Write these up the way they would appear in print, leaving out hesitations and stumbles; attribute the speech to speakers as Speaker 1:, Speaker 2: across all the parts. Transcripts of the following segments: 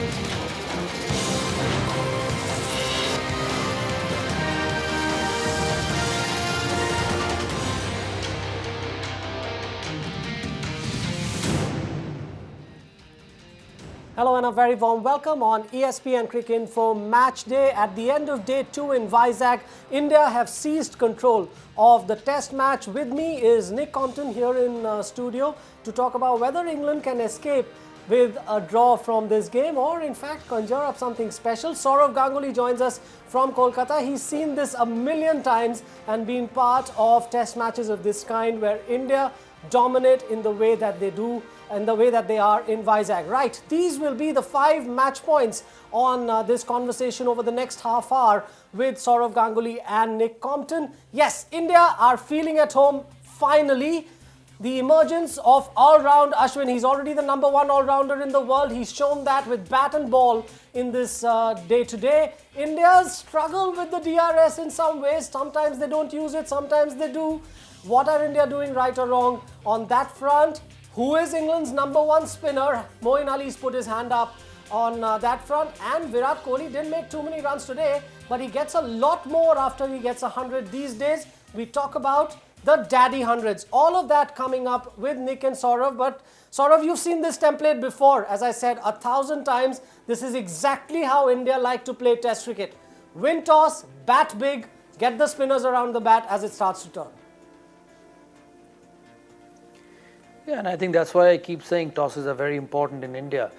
Speaker 1: Hello and a very warm welcome on ESPN Cricket Info Match Day. At the end of day 2 in Vizag, India have seized control of the test match. With me is Nick Compton here in studio to talk about whether England can escape with a draw from this game or in fact conjure up something special. Saurav Ganguly joins us from Kolkata. He's seen this a million times and been part of test matches of this kind where India dominate in the way that they do and the way that they are in Vizag. Right, these will be the 5 match points on this conversation over the next half hour with Saurav Ganguly and Nick Compton. Yes, India are feeling at home finally. The emergence of all-round Ashwin. He's already the number 1 all-rounder in the world. He's shown that with bat and ball in this day-to-day. India's struggle with the DRS in some ways. Sometimes they don't use it, sometimes they do. What are India doing right or wrong on that front? Who is England's number 1 spinner? Moeen Ali's put his hand up on that front. And Virat Kohli didn't make too many runs today, but he gets a lot more after he gets 100 these days. We talk about the daddy hundreds. All of that coming up with Nick and Saurav. But Saurav, you've seen this template before. As I said 1,000 times, this is exactly how India like to play test cricket. Win toss, bat big, get the spinners around the bat as it starts to turn.
Speaker 2: Yeah, and I think that's why I keep saying tosses are very important in India.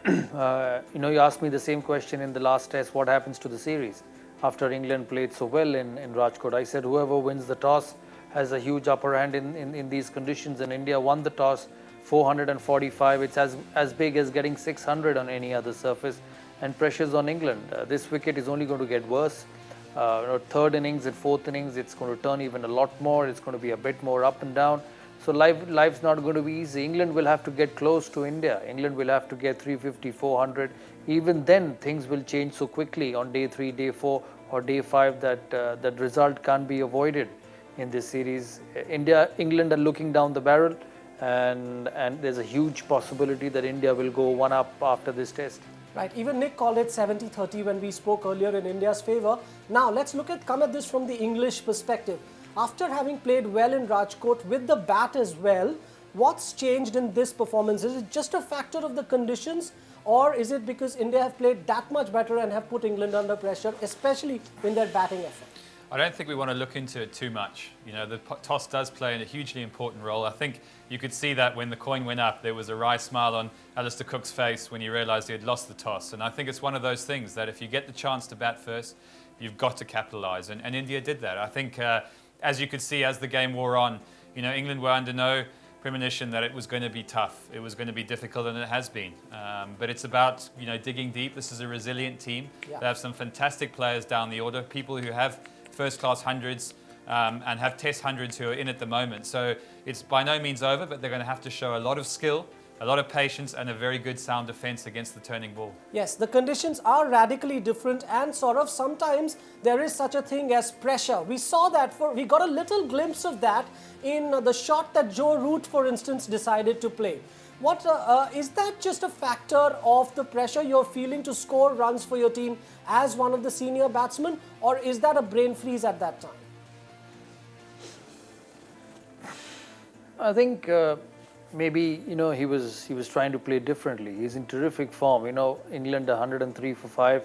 Speaker 2: You asked me the same question in the last test, what happens to the series? After England played so well in Rajkot, I said whoever wins the toss has a huge upper hand in these conditions, and India won the toss 445. It's as big as getting 600 on any other surface, and pressure's on England. This wicket is only going to get worse. Third innings and fourth innings, it's going to turn even a lot more. It's going to be a bit more up and down. So life's not going to be easy. England will have to get close to India. England will have to get 350, 400. Even then, things will change so quickly on day 3, day 4 or day 5 that that result can't be avoided in this series. England are looking down the barrel, and there's a huge possibility that India will go 1 up after this test.
Speaker 1: Right, even Nick called it 70-30 when we spoke earlier in India's favour. Now, let's come at this from the English perspective. After having played well in Rajkot with the bat as well, what's changed in this performance? Is it just a factor of the conditions, or is it because India have played that much better and have put England under pressure, especially in their batting effort?
Speaker 3: I don't think we want to look into it too much. The toss does play a hugely important role. I think you could see that when the coin went up, there was a wry smile on Alistair Cook's face when he realised he had lost the toss. And I think it's one of those things that if you get the chance to bat first, you've got to capitalise. And India did that. I think, as you could see as the game wore on, England were under no premonition that it was going to be tough. It was going to be difficult, and it has been. But it's about, digging deep. This is a resilient team. Yeah. They have some fantastic players down the order, people who have first-class hundreds and have test hundreds who are in at the moment. So it's by no means over, but they're going to have to show a lot of skill, a lot of patience, and a very good sound defence against the turning ball. Yes,
Speaker 1: the conditions are radically different, and sometimes there is such a thing as pressure. We saw that, we got a little glimpse of that in the shot that Joe Root, for instance, decided to play. Is that just a factor of the pressure you're feeling to score runs for your team as one of the senior batsmen, or is that a brain freeze at that time?
Speaker 2: I think maybe he was trying to play differently. He's in terrific form. England 103 for 5.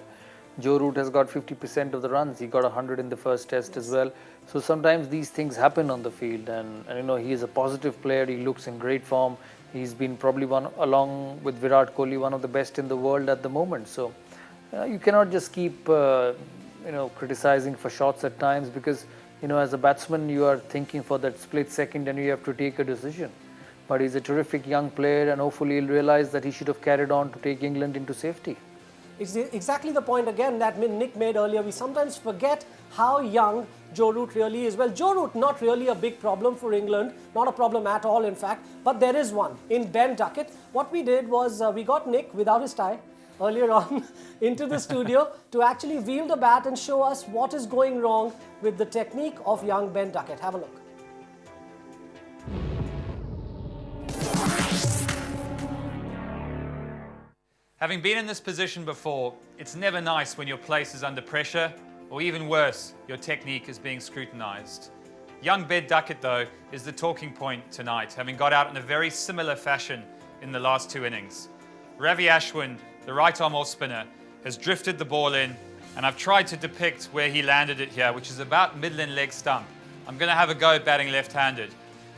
Speaker 2: Joe Root has got 50% of the runs. He got 100 in the first test as well. So sometimes these things happen on the field, and he is a positive player. He looks in great form. He's been probably along with Virat Kohli, one of the best in the world at the moment. So you cannot just keep criticizing for shots at times, because as a batsman you are thinking for that split second and you have to take a decision. But he's a terrific young player, and hopefully he'll realize that he should have carried on to take England into safety.
Speaker 1: It's exactly the point again that Nick made earlier. We sometimes forget how young Joe Root really is. Well, Joe Root, not really a big problem for England, not a problem at all in fact, but there is one in Ben Duckett. What we did was we got Nick without his tie earlier on into the studio to actually wield a bat and show us what is going wrong with the technique of young Ben Duckett. Have a look.
Speaker 3: Having been in this position before, it's never nice when your place is under pressure, or even worse, your technique is being scrutinised. Young Ben Duckett, though, is the talking point tonight, having got out in a very similar fashion in the last two innings. Ravi Ashwin, the right-arm off-spinner, has drifted the ball in, and I've tried to depict where he landed it here, which is about middle-in leg stump. I'm going to have a go at batting left-handed.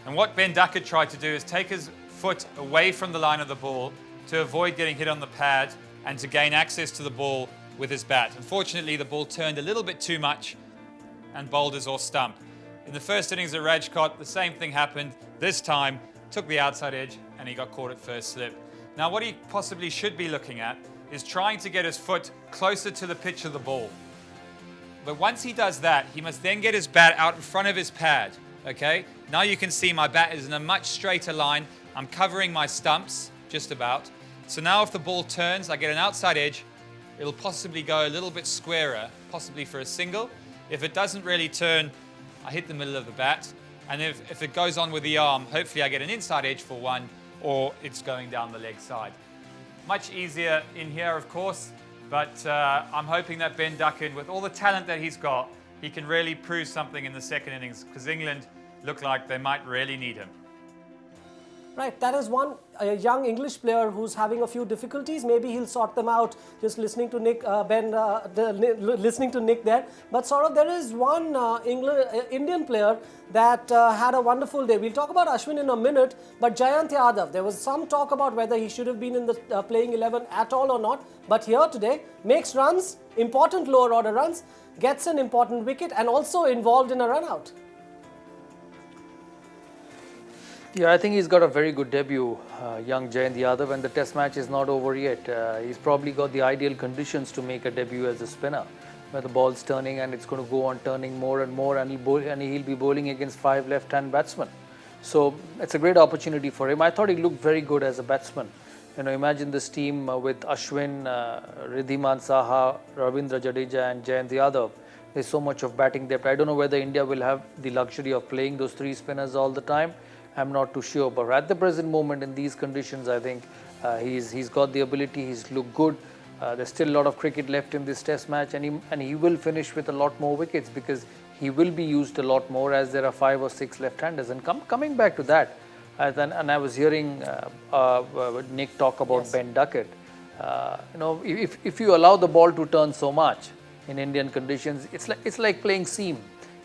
Speaker 3: And what Ben Duckett tried to do is take his foot away from the line of the ball to avoid getting hit on the pad and to gain access to the ball with his bat. Unfortunately, the ball turned a little bit too much and bowled us off stump. In the first innings at Rajkot, the same thing happened. This time, took the outside edge and he got caught at first slip. Now, what he possibly should be looking at is trying to get his foot closer to the pitch of the ball. But once he does that, he must then get his bat out in front of his pad, okay? Now you can see my bat is in a much straighter line. I'm covering my stumps, just about. So now if the ball turns, I get an outside edge. It'll possibly go a little bit squarer, possibly for a single. If it doesn't really turn, I hit the middle of the bat. And if it goes on with the arm, hopefully I get an inside edge for one, or it's going down the leg side. Much easier in here, of course, but I'm hoping that Ben Duckett, with all the talent that he's got, he can really prove something in the second innings, because England look like they might really need him.
Speaker 1: Right, that is one young English player who's having a few difficulties. Maybe he'll sort them out just listening to Nick, listening to Nick there. But Saurav, there is one Indian player that had a wonderful day. We'll talk about Ashwin in a minute, but Jayant Yadav, there was some talk about whether he should have been in the playing 11 at all or not. But here today, makes runs, important lower order runs, gets an important wicket and also involved in a run out.
Speaker 2: Yeah, I think he's got a very good debut, young Jayant Yadav, and the test match is not over yet. He's probably got the ideal conditions to make a debut as a spinner, where the ball's turning and it's going to go on turning more and more, and he'll be bowling against 5 left-hand batsmen. So it's a great opportunity for him. I thought he looked very good as a batsman. You know, imagine this team with Ashwin, Riddhiman Saha, Ravindra Jadeja and Jayant Yadav. There's so much of batting depth. I don't know whether India will have the luxury of playing those 3 spinners all the time. I'm not too sure, but at the present moment in these conditions, I think he's got the ability. He's looked good. There's still a lot of cricket left in this test match, and he will finish with a lot more wickets because he will be used a lot more, as there are 5 or 6 left-handers. And coming back to that, and I was hearing Nick talk about
Speaker 1: yes.
Speaker 2: Ben Duckett. You know, if you allow the ball to turn so much in Indian conditions, it's like playing seam.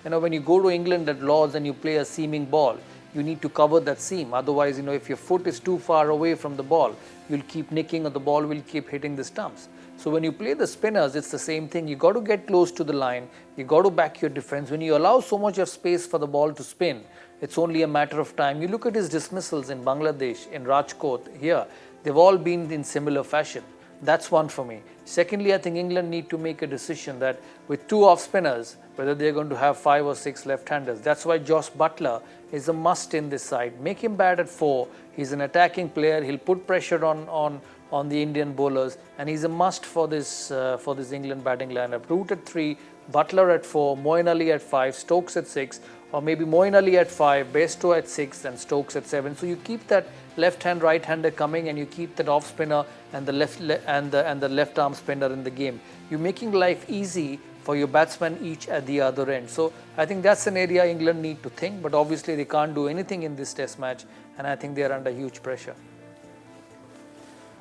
Speaker 2: You know, when you go to England at Lords and you play a seaming ball, you need to cover that seam. Otherwise, you know, if your foot is too far away from the ball, you'll keep nicking or the ball will keep hitting the stumps. So when you play the spinners, it's the same thing. You got to get close to the line. You got to back your defense. When you allow so much of space for the ball to spin, it's only a matter of time. You look at his dismissals in Bangladesh, in Rajkot, here, they've all been in similar fashion. That's one for me. Secondly, I think England need to make a decision that with 2 off spinners, whether they're going to have 5 or 6 left-handers. That's why Josh Butler is a must in this side. Make him bat at 4. He's an attacking player. He'll put pressure on the Indian bowlers, and he's a must for this England batting lineup. Root at 3, Butler at 4, Moeen Ali at 5, Stokes at 6, or maybe Moeen Ali at 5, Bairstow at 6, and Stokes at 7. So you keep that left-hand, right-hander coming, and you keep that off spinner and the left arm spinner in the game. You're making life easy for your batsmen each at the other end. So I think that's an area England need to think, but obviously they can't do anything in this test match, and I think they're under huge pressure.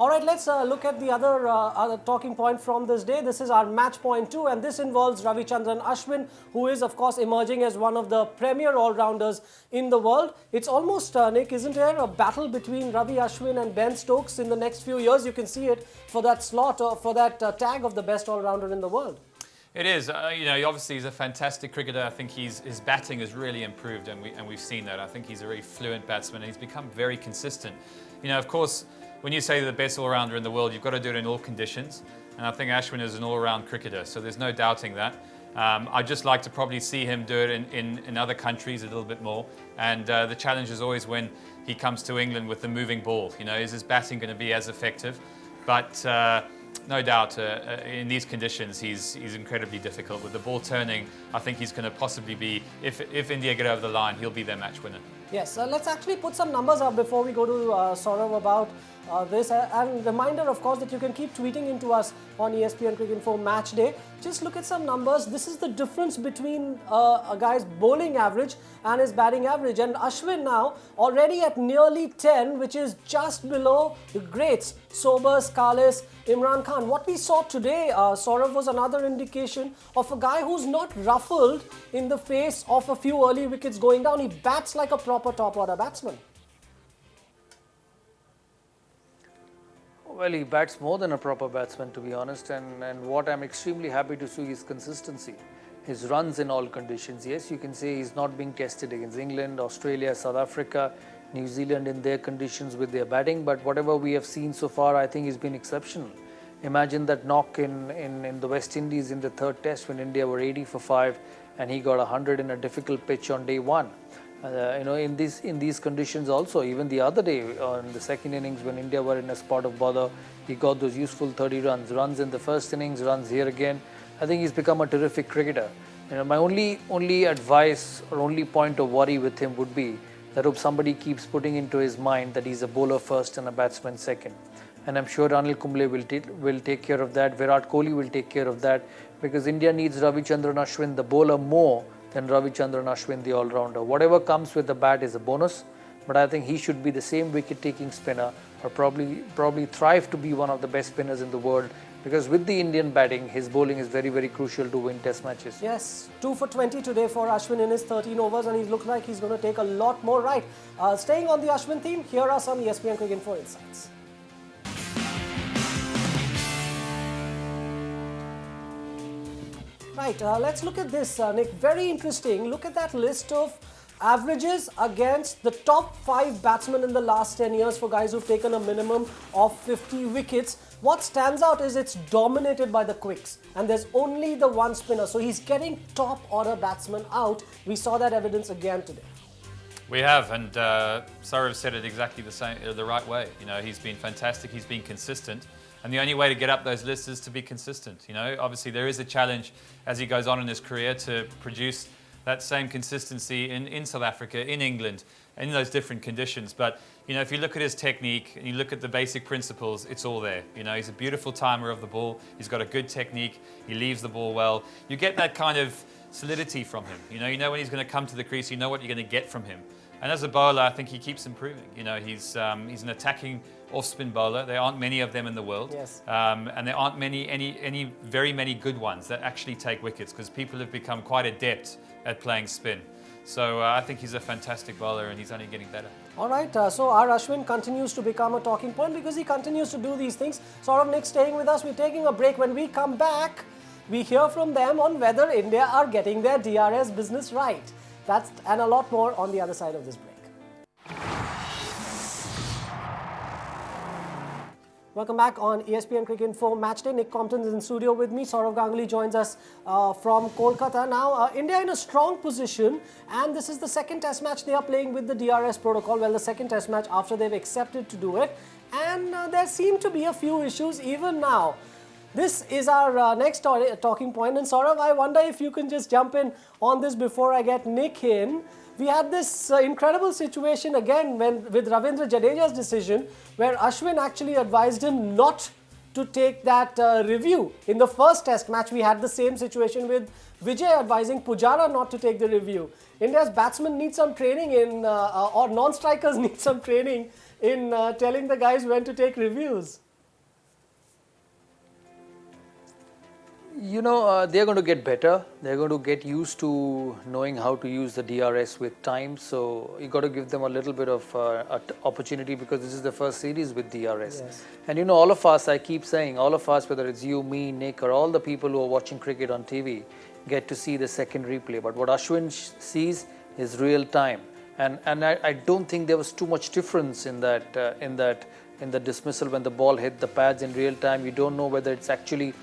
Speaker 1: All right, let's look at the other talking point from this day. This is our match point 2, and this involves Ravichandran Ashwin, who is, of course, emerging as one of the premier all-rounders in the world. It's almost, Nick, isn't there, a battle between Ravi Ashwin and Ben Stokes in the next few years? You can see it for that slot or for that tag of the best all-rounder in the world.
Speaker 3: It is. You know, obviously he's a fantastic cricketer. I think his batting has really improved, and we've seen that. I think he's a very fluent batsman, and he's become very consistent. You know, of course, when you say the best all-rounder in the world, you've got to do it in all conditions. And I think Ashwin is an all-round cricketer, so there's no doubting that. I'd just like to probably see him do it in other countries a little bit more. And the challenge is always when he comes to England with the moving ball. You know, is his batting going to be as effective? But no doubt, in these conditions, he's incredibly difficult. With the ball turning, I think he's going to possibly be, if India get over the line, he'll be their match winner.
Speaker 1: Yes, let's actually put some numbers up before we go to Saurav about this. And reminder, of course, that you can keep tweeting into us on ESPN Cricket Info Match Day. Just look at some numbers. This is the difference between a guy's bowling average and his batting average. And Ashwin now already at nearly 10, which is just below the greats, Sobers, Kallis, Imran Khan. What we saw today, Saurav, was another indication of a guy who's not ruffled in the face of a few early wickets going down. He bats like a proper top-order batsman.
Speaker 2: Well, he bats more than a proper batsman, to be honest, and what I'm extremely happy to see is consistency. His runs in all conditions. Yes, you can say he's not being tested against England, Australia, South Africa, New Zealand in their conditions with their batting, but whatever we have seen so far, I think he's been exceptional. Imagine that knock in the West Indies in the third test when India were 80 for 5 and he got 100 in a difficult pitch on day one. In these conditions also, even the other day in the second innings when India were in a spot of bother, he got those useful 30 runs in the first innings, runs here again. I think he's become a terrific cricketer. My only advice or only point of worry with him would be that if somebody keeps putting into his mind that he's a bowler first and a batsman second. And I'm sure Anil Kumble will take care of that. Virat Kohli will take care of that, because India needs Ravichandran Ashwin, the bowler, more than Ravichandran Ashwin, the all-rounder. Whatever comes with the bat is a bonus, but I think he should be the same wicket-taking spinner, or probably thrive to be one of the best spinners in the world, because with the Indian batting, his bowling is very, very crucial to win test matches.
Speaker 1: Yes, 2 for 20 today for Ashwin in his 13 overs, and he looks like he's going to take a lot more right. Staying on the Ashwin theme, here are some ESPN Cricket Info insights. Right, let's look at this, Nick. Very interesting. Look at that list of averages against the top 5 batsmen in the last 10 years for guys who've taken a minimum of 50 wickets. What stands out is it's dominated by the quicks, and there's only the one spinner. So he's getting top order batsmen out. We saw that evidence again today.
Speaker 3: We have, and Saurav said it exactly the right way. He's been fantastic. He's been consistent. And the only way to get up those lists is to be consistent. Obviously there is a challenge as he goes on in his career to produce that same consistency in South Africa, in England, in those different conditions. But, if you look at his technique and you look at the basic principles, it's all there. He's a beautiful timer of the ball. He's got a good technique. He leaves the ball well. You get that kind of solidity from him. You know when he's going to come to the crease. You know what you're going to get from him. And as a bowler, I think he keeps improving. He's an attacking off-spin bowler. There aren't many of them in the world.
Speaker 1: Yes.
Speaker 3: And there aren't very many good ones that actually take wickets, because people have become quite adept at playing spin. So I think he's a fantastic bowler, and he's only getting better.
Speaker 1: All right, so our Ashwin continues to become a talking point because he continues to do these things. Saurav, Nick staying with us. We're taking a break. When we come back, we hear from them on whether India are getting their DRS business right. That's and a lot more on the other side of this break. Welcome back on ESPN Cricket Info Match Day. Nick Compton is in studio with me. Saurav Ganguly joins us from Kolkata. Now, India in a strong position, and this is the second test match they are playing with the DRS protocol. Well, the second test match after they've accepted to do it. And there seem to be a few issues even now. This is our next talking point. And Saurav, I wonder if you can just jump in on this before I get Nick in. We had this incredible situation again with Ravindra Jadeja's decision, where Ashwin actually advised him not to take that review. In the first test match, we had the same situation with Vijay advising Pujara not to take the review. India's batsmen need some training or non-strikers need some training in telling the guys when to take reviews.
Speaker 2: They're going to get better. They're going to get used to knowing how to use the DRS with time. So you got to give them a little bit of opportunity, because this is the first series with DRS.
Speaker 1: Yes.
Speaker 2: And all of us, I keep saying, all of us, whether it's you, me, Nick, or all the people who are watching cricket on TV, get to see the second replay. But what Ashwin sees is real time. And I don't think there was too much difference in the dismissal when the ball hit the pads in real time. You don't know whether it's actually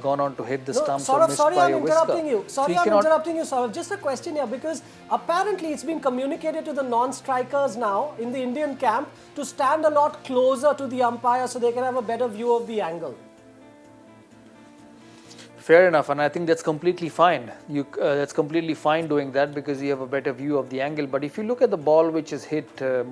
Speaker 2: gone on to hit the stumps or missed by a whisker.
Speaker 1: I'm interrupting you, Saurav. Just a question here, because apparently it's been communicated to the non-strikers now in the Indian camp to stand a lot closer to the umpire so they can have a better view of the angle.
Speaker 2: Fair enough, and I think that's completely fine. That's completely fine doing that because you have a better view of the angle. But if you look at the ball which is hit of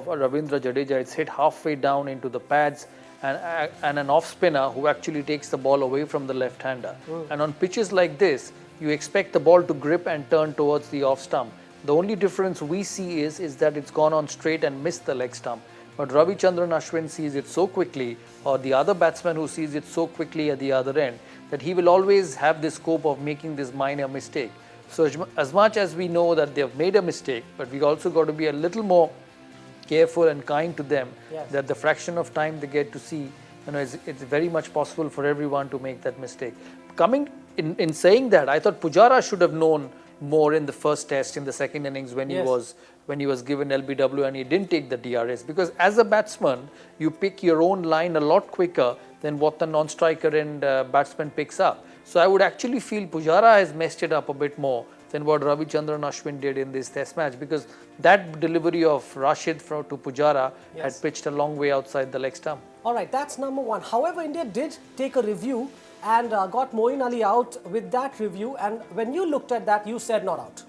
Speaker 2: Ravindra Jadeja, it's hit halfway down into the pads, and an off spinner who actually takes the ball away from the left-hander. And on pitches like this, you expect the ball to grip and turn towards the off stump. The only difference we see is that it's gone on straight and missed the leg stump. But Ravichandran Ashwin sees it so quickly, or the other batsman who sees it so quickly at the other end, that he will always have the scope of making this minor mistake. So as much as we know that they have made a mistake, but we also got to be a little more careful and kind to them, that the fraction of time they get to see, it's very much possible for everyone to make that mistake. Coming in saying that, I thought Pujara should have known more in the first test in the second innings when he was given LBW and he didn't take the DRS, because as a batsman you pick your own line a lot quicker than what the non-striker and batsman picks up. So I would actually feel Pujara has messed it up a bit more than what Ravichandran Ashwin did in this test match, because that delivery of Rashid to Pujara had pitched a long way outside the leg stump.
Speaker 1: Alright, that's number one. However, India did take a review and got Moeen Ali out with that review, and when you looked at that, you said not out.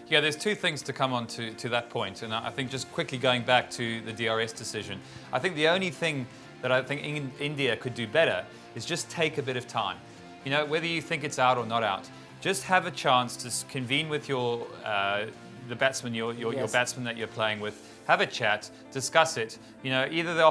Speaker 3: Yeah, there's two things to come on to that point, and I think just quickly going back to the DRS decision, I think the only thing that I think India could do better is just take a bit of time. Whether you think it's out or not out, just have a chance to convene with your the batsman, your batsman that you're playing with. Have a chat, discuss it. Either the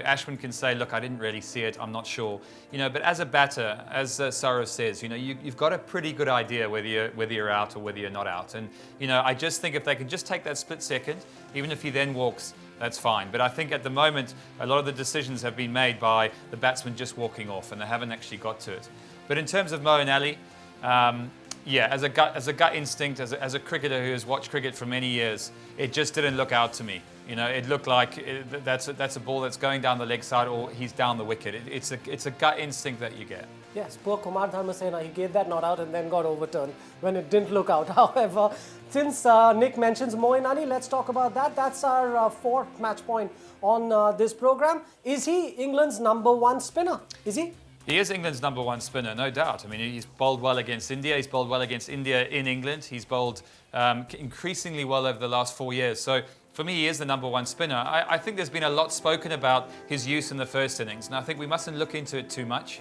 Speaker 3: Ashwin can say, look, I didn't really see it, I'm not sure. But as a batter, as Saurav says, you've got a pretty good idea whether you're out or whether you're not out. And I just think if they can just take that split second, even if he then walks, that's fine. But I think at the moment, a lot of the decisions have been made by the batsman just walking off, and they haven't actually got to it. But in terms of Moeen Ali, as a gut instinct, as a cricketer who has watched cricket for many years, it just didn't look out to me. It looked like that's a ball that's going down the leg side, or he's down the wicket. It's a gut instinct that you get.
Speaker 1: Yes, poor Kumar Dharmasena, he gave that not out and then got overturned when it didn't look out. However, since Nick mentions Moeen Ali, let's talk about that. That's our fourth match point on this program. Is he England's number one spinner? Is he?
Speaker 3: He is England's number one spinner, no doubt. I mean, he's bowled well against India. He's bowled well against India in England. He's bowled increasingly well over the last 4 years. So for me, he is the number one spinner. I think there's been a lot spoken about his use in the first innings, and I think we mustn't look into it too much.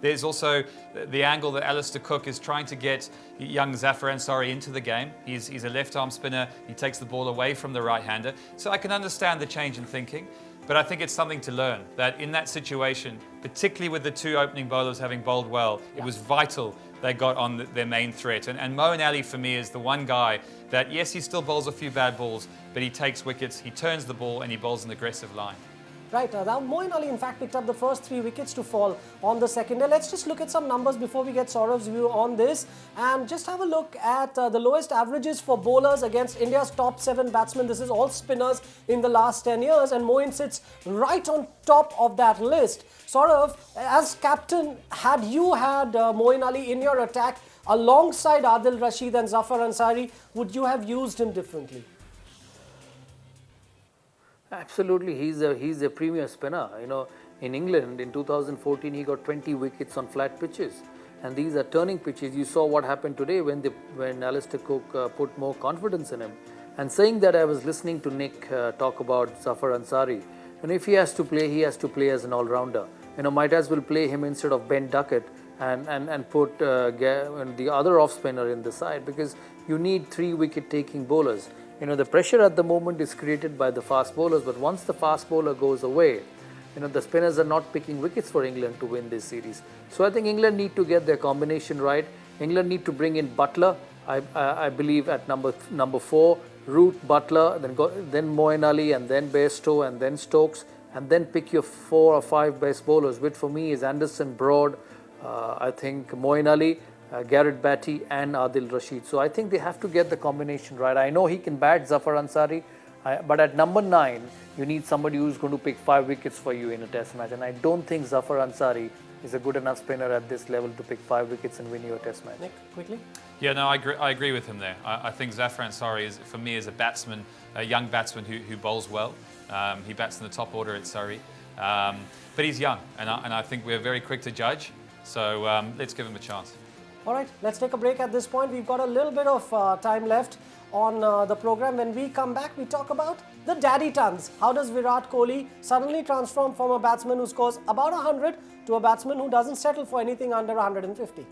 Speaker 3: There's also the angle that Alistair Cook is trying to get young Zafar Ansari into the game. He's a left-arm spinner. He takes the ball away from the right-hander. So I can understand the change in thinking. But I think it's something to learn, that in that situation, particularly with the two opening bowlers having bowled well, it was vital they got on their main threat. And Moeen Ali, for me, is the one guy that, yes, he still bowls a few bad balls, but he takes wickets, he turns the ball, and he bowls an aggressive line.
Speaker 1: Right, now Moeen Ali in fact picked up the first 3 wickets to fall on the second day. Let's just look at some numbers before we get Saurav's view on this, and just have a look at the lowest averages for bowlers against India's top 7 batsmen. This is all spinners in the last 10 years, and Moeen sits right on top of that list. Saurav, as captain, had you had Moeen Ali in your attack alongside Adil Rashid and Zafar Ansari, would you have used him differently?
Speaker 2: Absolutely, he's a premier spinner. In England in 2014 he got 20 wickets on flat pitches, and these are turning pitches. You saw what happened today when Alistair Cook put more confidence in him. And saying that, I was listening to Nick talk about Zafar Ansari, and if he has to play, he has to play as an all-rounder. Might as well play him instead of Ben Duckett and put the other off spinner in the side, because you need 3 wicket taking bowlers. The pressure at the moment is created by the fast bowlers, but once the fast bowler goes away, the spinners are not picking wickets for England to win this series. So I think England need to get their combination right. England need to bring in Buttler, I believe, at number 4, Root, Buttler, then Moeen Ali, and then Bairstow, and then Stokes, and then pick your 4 or 5 best bowlers, which for me is Anderson, Broad, I think Moeen Ali, Garrett Batty and Adil Rashid. So I think they have to get the combination right. I know he can bat, Zafar Ansari, but at number 9, you need somebody who's going to pick 5 wickets for you in a test match. And I don't think Zafar Ansari is a good enough spinner at this level to pick 5 wickets and win you a test match.
Speaker 1: Nick, quickly.
Speaker 3: Yeah, no, I agree with him there. I think Zafar Ansari is, for me, is a batsman, a young batsman who bowls well. He bats in the top order at Surrey. But he's young, and I think we're very quick to judge. So let's give him a chance.
Speaker 1: All right, let's take a break at this point. We've got a little bit of time left on the program. When we come back, we talk about the daddy tons. How does Virat Kohli suddenly transform from a batsman who scores about 100 to a batsman who doesn't settle for anything under 150?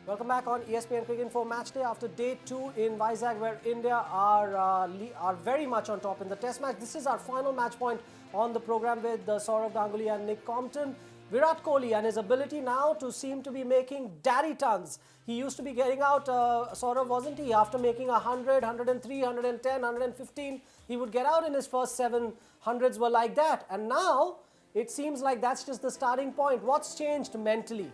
Speaker 1: Welcome back on ESPN Cricket Info Match Day after day 2 in Vizag, where India are very much on top in the Test match. This is our final match point on the program with Saurav Ganguly and Nick Compton. Virat Kohli and his ability now to seem to be making daddy tons. He used to be getting out, Saurav, wasn't he? After making 100, 103, 110, 115, he would get out in his first 7 hundreds were like that. And now it seems like that's just the starting point. What's changed mentally?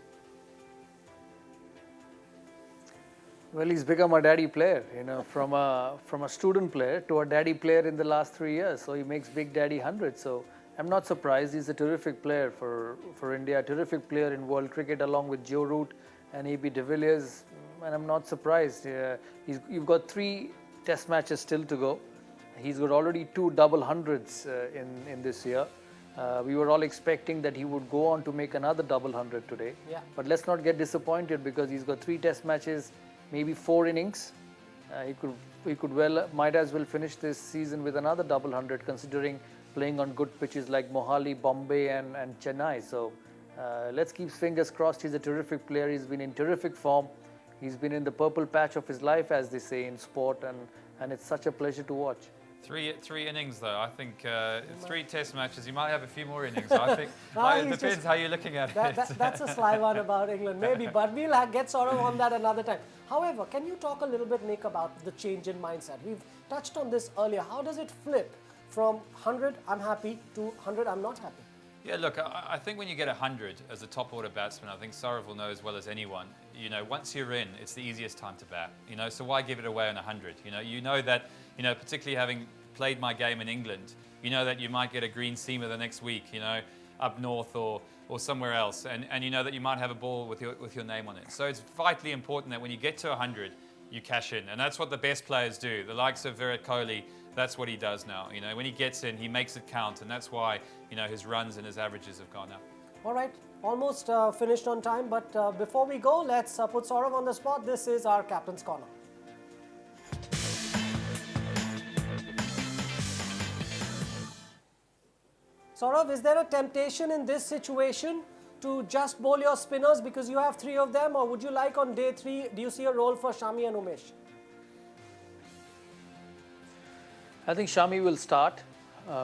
Speaker 2: Well, he's become a daddy player, you know, from a student player to a daddy player in the last 3 years. So he makes big daddy hundreds. So I'm not surprised. He's a terrific player for India, a terrific player in world cricket along with Joe Root and AB de Villiers. And I'm not surprised. You've got 3 Test matches still to go. He's got already 2 double hundreds in this year. We were all expecting that he would go on to make another double hundred today.
Speaker 1: Yeah.
Speaker 2: But let's not get disappointed because he's got 3 Test matches, maybe 4 innings. He might as well finish this season with another double hundred, considering playing on good pitches like Mohali, Bombay and Chennai. So let's keep fingers crossed. He's a terrific player. He's been in terrific form. He's been in the purple patch of his life, as they say in sport, and it's such a pleasure to watch.
Speaker 3: Three innings though. I think 3 Test matches. You might have a few more innings. I think it depends how you're looking at it.
Speaker 1: That's a sly one about England, maybe, but we'll get Saurav on that another time. However, can you talk a little bit, Nick, about the change in mindset? We've touched on this earlier. How does it flip from 100, I'm happy, to 100, I'm not happy?
Speaker 3: Yeah, look, I think when you get 100 as a top order batsman, I think Saurav will know as well as anyone, you know, once you're in, it's the easiest time to bat, you know, so why give it away on 100? You know that, particularly having played my game in England, you know that you might get a green seamer the next week, you know, up north or somewhere else, and you know that you might have a ball with your name on it. So it's vitally important that when you get to 100, you cash in, and that's what the best players do. The likes of Virat Kohli, that's what he does now. You know, when he gets in, he makes it count, and that's why, you know, his runs and his averages have gone up.
Speaker 1: All right, almost finished on time, but before we go, let's put Saurav on the spot. This is our Captain's Corner. Saurav, is there a temptation in this situation to just bowl your spinners because you have 3 of them, or would you like on day 3, do you see a role for Shami and Umesh?
Speaker 2: I think Shami will start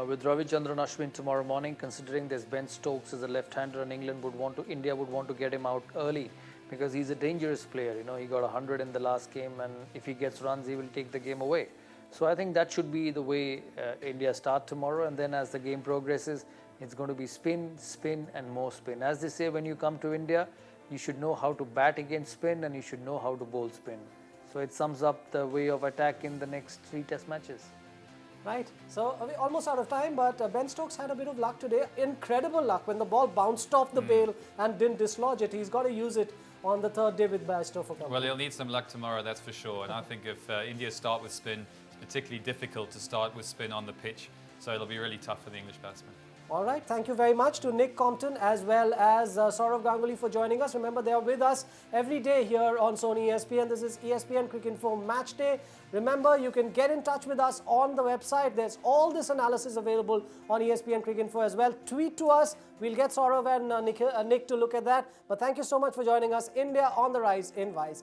Speaker 2: with Ravichandran Ashwin tomorrow morning, considering there's Ben Stokes as a left-hander, and India would want to get him out early because he's a dangerous player. You know, he got 100 in the last game, and if he gets runs, he will take the game away. So I think that should be the way India start tomorrow, and then as the game progresses, it's going to be spin, spin and more spin. As they say, when you come to India, you should know how to bat against spin and you should know how to bowl spin. So it sums up the way of attack in the next 3 Test matches.
Speaker 1: Right, so we're almost out of time, but Ben Stokes had a bit of luck today. Incredible luck when the ball bounced off the bail and didn't dislodge it. He's got to use it on the 3rd day with Bairstow for company.
Speaker 3: Well, he'll need some luck tomorrow, that's for sure. And I think if India start with spin, it's particularly difficult to start with spin on the pitch. So it'll be really tough for the English batsmen.
Speaker 1: All right, thank you very much to Nick Compton as well as Saurav Ganguly for joining us. Remember, they are with us every day here on Sony ESPN. This is ESPN Cricket Info Match Day. Remember, you can get in touch with us on the website. There's all this analysis available on ESPN Cricket Info as well. Tweet to us. We'll get Saurav and Nick to look at that. But thank you so much for joining us. India on the rise in Vizag.